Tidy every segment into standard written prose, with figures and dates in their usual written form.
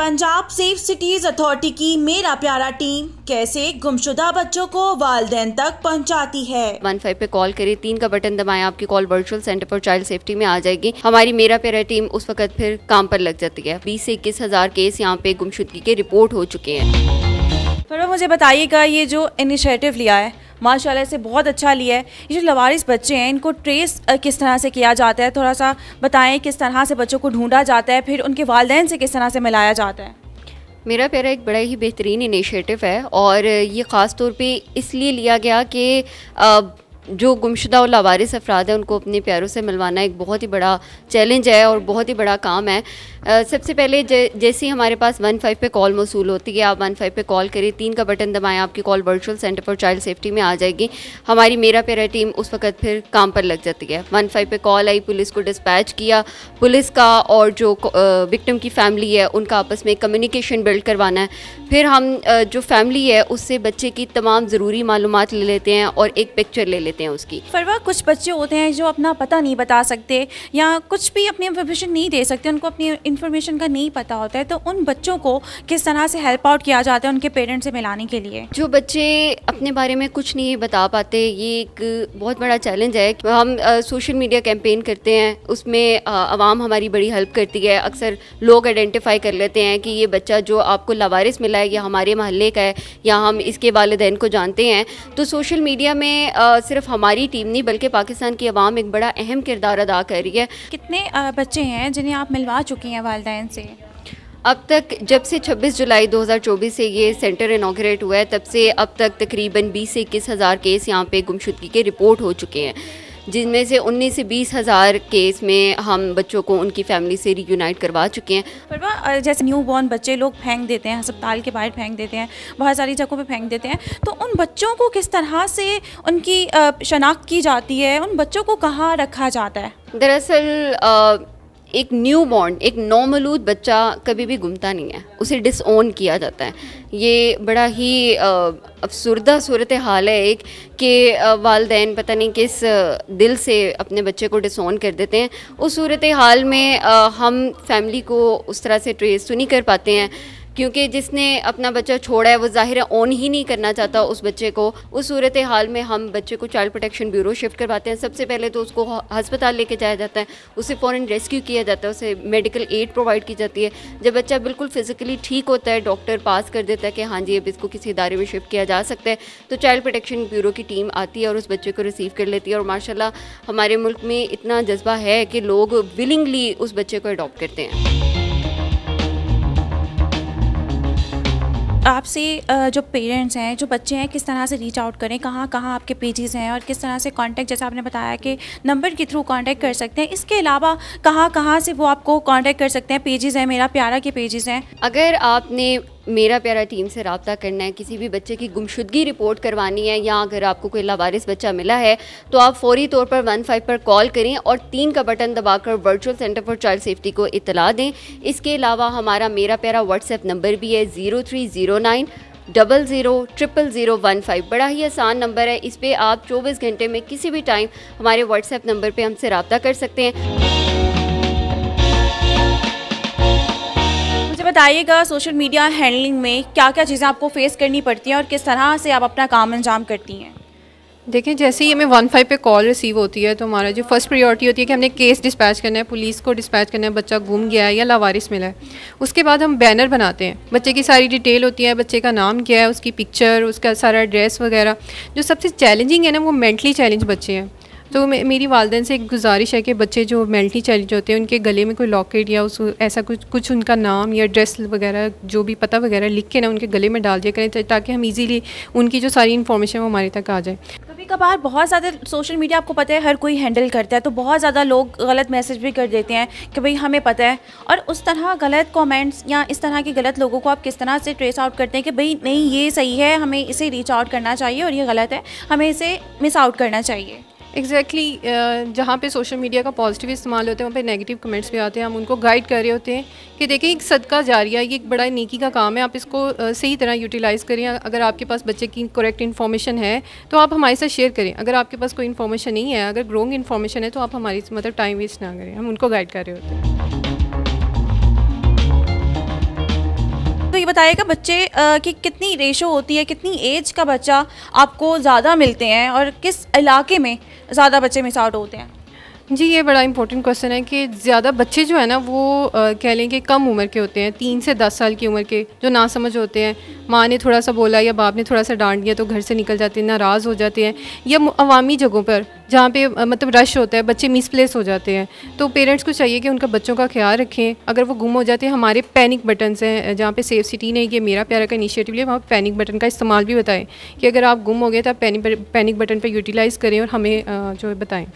Punjab safe cities authority की मेरा प्यारा टीम कैसे गुमशुदा बच्चों को वालिदैन तक पहुंचाती है। 15 पे कॉल करें, 3 का बटन दबाएं, आपकी कॉल वर्चुअल सेंटर पर चाइल्ड सेफ्टी में आ जाएगी। हमारी मेरा प्यारा टीम उस वक्त फिर काम पर लग जाती है। 20 से 21 हज़ार केस यहाँ पे गुमशुदगी के रिपोर्ट हो चुके हैं। पर मुझे बताइएगा, ये जो इनिशिएटिव लिया है माशाल्लाह से बहुत अच्छा लिया है। ये जो लवारिस बच्चे हैं इनको ट्रेस किस तरह से किया जाता है, थोड़ा सा बताएं। किस तरह से बच्चों को ढूंढा जाता है, फिर उनके वालिदैन से किस तरह से मिलाया जाता है। मेरा प्यारा एक बड़ा ही बेहतरीन इनिशिएटिव है और ये ख़ास तौर पे इसलिए लिया गया कि जो गुमशुदा और लावारिस अफराद हैं उनको अपने प्यारों से मिलवाना एक बहुत ही बड़ा चैलेंज है और बहुत ही बड़ा काम है। सबसे पहले जैसे हमारे पास 15 पे कॉल मौसूल होती है, आप 15 पे कॉल करें, 3 का बटन दबाएं, आपकी कॉल वर्चुअल सेंटर पर चाइल्ड सेफ्टी में आ जाएगी। हमारी मेरा प्यारा टीम उस वक्त फिर काम पर लग जाती है। 15 पे कॉल आई, पुलिस को डिस्पैच किया। पुलिस का और जो विक्टिम की फैमिली है उनका आपस में कम्युनिकेशन बिल्ड करवाना है। फिर हम जो फैमिली है उससे बच्चे की तमाम ज़रूरी मालूमात ले लेते हैं और एक पिक्चर ले लेते हैं उसकी। फरवा, कुछ बच्चे होते हैं जो अपना पता नहीं बता सकते या कुछ भी अपनी इंफॉर्मेशन नहीं दे सकते, उनको अपनी इंफॉर्मेशन का नहीं पता होता है, तो उन बच्चों को किस तरह से हेल्प आउट किया जाता है उनके पेरेंट्स से मिलाने के लिए? जो बच्चे अपने बारे में कुछ नहीं बता पाते, ये एक बहुत बड़ा चैलेंज है। हम सोशल मीडिया कैंपेन करते हैं, उसमें आवाम हमारी बड़ी हेल्प करती है। अक्सर लोग आइडेंटिफाई कर लेते हैं कि ये बच्चा जो आपको लावारिस मिला है या हमारे मोहल्ले का है या हम इसके वालिदैन को जानते हैं। तो सोशल मीडिया में सिर्फ हमारी टीम नहीं बल्कि पाकिस्तान की आवाम एक बड़ा अहम किरदार अदा कर रही है। कितने बच्चे हैं जिन्हें आप मिलवा चुकी हैं वालिदैन से अब तक? जब से 26 जुलाई 2024 से ये सेंटर इनॉग्रेट हुआ है तब से अब तक तकरीबन 20 से 21 हज़ार केस यहाँ पे गुमशुदगी के रिपोर्ट हो चुके हैं, जिनमें से 19 से 20 हज़ार केस में हम बच्चों को उनकी फैमिली से रीयूनाइट करवा चुके हैं। पर जैसे न्यू बॉर्न बच्चे लोग फेंक देते हैं, अस्पताल के बाहर फेंक देते हैं, बहुत सारी जगहों पे फेंक देते हैं, तो उन बच्चों को किस तरह से उनकी शनाख्त की जाती है? उन बच्चों को कहाँ रखा जाता है? दरअसल एक न्यू बॉर्न, एक नौमौलूद बच्चा कभी भी गुमता नहीं है, उसे डिसओन किया जाता है। ये बड़ा ही अफसुर्दा सूरत हाल है एक कि वालिदैन पता नहीं किस दिल से अपने बच्चे को डिसओन कर देते हैं। उस सूरत हाल में हम फैमिली को उस तरह से ट्रेस तो नहीं कर पाते हैं, क्योंकि जिसने अपना बच्चा छोड़ा है वो ज़ाहिर है ऑन ही नहीं करना चाहता उस बच्चे को। उस सूरत हाल में हम बच्चे को चाइल्ड प्रोटेक्शन ब्यूरो शिफ्ट करवाते हैं। सबसे पहले तो उसको हस्पताल लेके जाया जाता है, उसे फ़ौरन रेस्क्यू किया जाता है, उसे मेडिकल एड प्रोवाइड की जाती है। जब बच्चा बिल्कुल फिज़िकली ठीक होता है, डॉक्टर पास कर देता है कि हाँ जी अब इसको किसी इदारे में शिफ्ट किया जा सकता है, तो चाइल्ड प्रोटेक्शन ब्यूरो की टीम आती है और उस बच्चे को रिसीव कर लेती है। और माशाल्लाह हमारे मुल्क में इतना जज्बा है कि लोग विलिंगली उस बच्चे को अडॉप्ट करते हैं। आपसे जो पेरेंट्स हैं, जो बच्चे हैं, किस तरह से रीच आउट करें? कहाँ कहाँ आपके पेजेस हैं और किस तरह से कांटेक्ट, जैसे आपने बताया कि नंबर के थ्रू कांटेक्ट कर सकते हैं, इसके अलावा कहाँ कहाँ से वो आपको कांटेक्ट कर सकते हैं? पेजेस हैं, मेरा प्यारा के पेजेस हैं। अगर आपने मेरा प्यारा टीम से रब्ता करना है, किसी भी बच्चे की गुमशुदगी रिपोर्ट करवानी है या अगर आपको कोई लावारिस बच्चा मिला है, तो आप फौरी तौर पर 15 पर कॉल करें और 3 का बटन दबाकर virtual centre for child safety को इत्तला दें। इसके अलावा हमारा मेरा प्यारा व्हाट्सएप नंबर भी है 0309 000015। बड़ा ही आसान नंबर है, इस पर आप 24 घंटे में किसी भी टाइम हमारे व्हाट्सएप नंबर पर हमसे रब्ता कर सकते हैं। बताइएगा, सोशल मीडिया हैंडलिंग में क्या क्या चीज़ें आपको फेस करनी पड़ती हैं और किस तरह से आप अपना काम अंजाम करती हैं? देखिए, जैसे ही हमें 15 पे कॉल रिसीव होती है तो हमारा जो फर्स्ट प्रायोरिटी होती है कि हमने केस डिस्पैच करना है, पुलिस को डिस्पैच करना है, बच्चा गुम गया है या लावारिस मिला है। उसके बाद हम बैनर बनाते हैं, बच्चे की सारी डिटेल होती है, बच्चे का नाम क्या है, उसकी पिक्चर, उसका सारा एड्रेस वगैरह। जो सबसे चैलेंजिंग है ना, वो मेंटली चैलेंज बच्चे हैं। तो मेरी वालिदैन से एक गुजारिश है कि बच्चे जो मेंटली चैलेंज होते हैं उनके गले में कोई लॉकेट या उस ऐसा कुछ उनका नाम या एड्रेस वगैरह जो भी पता वगैरह लिख के ना उनके गले में डाल दिया करें, ताकि हम इजीली उनकी जो सारी इन्फॉर्मेशन वो हमारे तक आ जाए। कभी कभार बहुत ज़्यादा सोशल मीडिया, आपको पता है, हर कोई हैंडल करता है, तो बहुत ज़्यादा लोग गलत मैसेज भी कर देते हैं कि भाई हमें पता है, और उस तरह गलत कमेंट्स या इस तरह के गलत लोगों को आप किस तरह से ट्रेस आउट करते हैं कि भाई नहीं ये सही है, हमें इसे रीच आउट करना चाहिए, और ये गलत है, हमें इसे मिस आउट करना चाहिए? एग्जैक्टली जहाँ पे सोशल मीडिया का पॉजिटिव इस्तेमाल होते हैं वहाँ पे नेगेटिव कमेंट्स भी आते हैं। हम उनको गाइड कर रहे होते हैं कि देखिए एक सदका जारिया, ये एक बड़ा नेकी का काम है, आप इसको सही तरह यूटिलाइज़ करें। अगर आपके पास बच्चे की करेक्ट इन्फॉर्मेशन है तो आप हमारे साथ शेयर करें। अगर आपके पास कोई इन्फॉर्मेशन नहीं है, अगर रॉन्ग इन्फॉर्मेशन है, तो आप हमारी मतलब टाइम वेस्ट ना करें, हम उनको गाइड कर रहे होते हैं। ये बताइएगा बच्चे की कितनी रेशो होती है, कितनी एज का बच्चा आपको ज़्यादा मिलते हैं और किस इलाके में ज़्यादा बच्चे मिस आउट होते हैं? जी, ये बड़ा इंपॉर्टेंट क्वेश्चन है कि ज़्यादा बच्चे जो है ना वो कह लें कि कम उम्र के होते हैं, 3 से 10 साल की उम्र के, जो नासमझ होते हैं। माँ ने थोड़ा सा बोला या बाप ने थोड़ा सा डांट दिया तो घर से निकल जाते हैं, नाराज़ हो जाते हैं, या अवामी जगहों पर जहाँ पे मतलब रश होता है बच्चे मिसप्लेस हो जाते हैं। तो पेरेंट्स को चाहिए कि उनका बच्चों का ख्याल रखें। अगर वो गुम हो जाते हैं, हमारे पैनिक बटन्स हैं जहाँ पे सेफ सिटी ने ये मेरा प्यारा का इनिशिएटिव लिया, वहाँ पैनिक बटन का इस्तेमाल भी बताएं कि अगर आप गुम हो गए तो आप पैनिक बटन पर यूटिलाइज़ करें और हमें जो है बताएँ।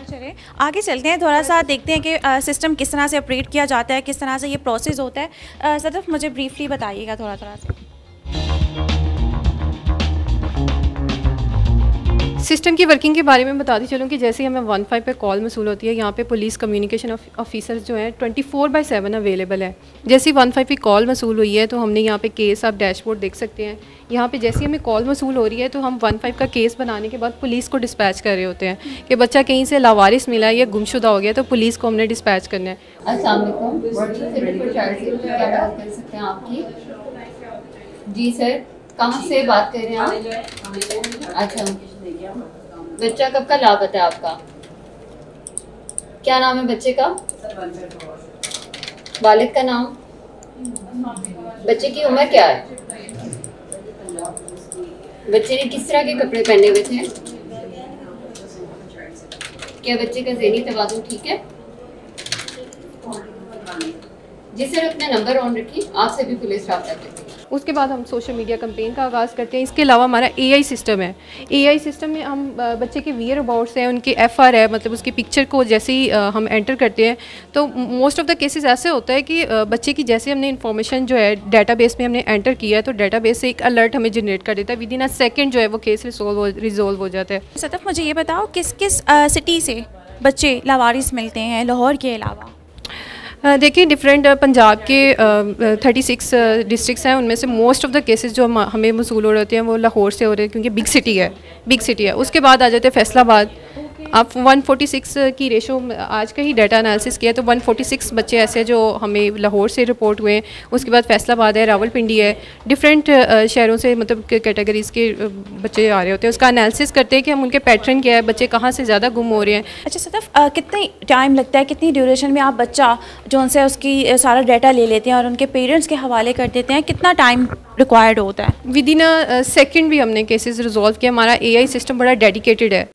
चलिए आगे चलते हैं, थोड़ा सा देखते हैं कि सिस्टम किस तरह से ऑपरेट किया जाता है, किस तरह से ये प्रोसेस होता है। सदफ मुझे ब्रीफली बताइएगा थोड़ा सा। सिस्टम की वर्किंग के बारे में बताती चलूँ कि जैसे ही हमें 15 पे कॉल मसूल होती है, यहाँ पे पुलिस कम्युनिकेशन ऑफिसर्स जो हैं 24/7 अवेलेबल है। जैसे ही 15 की कॉल मसूल हुई है तो हमने यहाँ पे केस, आप डैशबोर्ड देख सकते हैं, यहाँ पे जैसे ही हमें कॉल मसूल हो रही है तो हम 15 का केस बनाने के बाद पुलिस को डिस्पैच कर रहे होते हैं कि बच्चा कहीं से लावारिस मिला है या गुमशुदा हो गया, तो पुलिस को हमने डिस्पैच करना है। अस्सलाम वालेकुम, क्या बात कर सकते हैं आपकी? जी सर, कहाँ से बात कर रहे हैं आप? अच्छा, बच्चा कब का लापता है आपका? क्या नाम है बच्चे का? वालिद का नाम? बच्चे की उम्र क्या है? बच्चे ने किस तरह के कपड़े पहने हुए थे? क्या बच्चे का ज़हनी तवाज़ुन ठीक है? जी सर, अपना नंबर ऑन रखिए, आपसे भी पुलिस रब्ता करती है। उसके बाद हम सोशल मीडिया कैंपेन का आगाज़ करते हैं। इसके अलावा हमारा एआई सिस्टम है। एआई सिस्टम में हम बच्चे के वियर अबाउट्स हैं, उनके एफआर है, मतलब उसकी पिक्चर को जैसे ही हम एंटर करते हैं तो मोस्ट ऑफ द केसेस ऐसे होता है कि बच्चे की जैसे हमने इन्फॉर्मेशन जो है डेटाबेस में हमने एंटर किया है तो डेटाबेस से एक अलर्ट हमें जनरेट कर देता है, विदिन अ सेकेंड जो है वो केस रिजोल्व हो जाता है। सदफ मुझे ये बताओ किस किस सिटी से बच्चे लावारिस मिलते हैं लाहौर के अलावा? देखिए, डिफरेंट पंजाब के 36 डिस्ट्रिक्ट्स हैं, उनमें से मोस्ट ऑफ द केसेस जो हमें मसूल हो रहे होते हैं वो लाहौर से हो रहे हैं क्योंकि बिग सिटी है। उसके बाद आ जाते हैं फैसलाबाद। आप 146 की रेशो आज का ही डाटा एनालिसिस किया तो 146 बच्चे ऐसे जो हमें लाहौर से रिपोर्ट हुए हैं। उसके बाद फैसलाबाद है, रावलपिंडी है, डिफरेंट शहरों से मतलब कैटेगरीज़ के बच्चे आ रहे होते हैं। उसका एनालिसिस करते हैं कि हम उनके पैटर्न क्या है, बच्चे कहाँ से ज़्यादा गुम हो रहे हैं। अच्छा सदफ, कितनी टाइम लगता है, कितनी ड्यूरेशन में आप बच्चा जो उनसे उसकी सारा डाटा ले लेते हैं और उनके पेरेंट्स के हवाले कर देते हैं, कितना टाइम रिक्वायर्ड होता है? विदिन अ सेकेंड भी हमने केसेस रिजॉल्व किया। हमारा एआई सिस्टम बड़ा डेडिकेटेड है।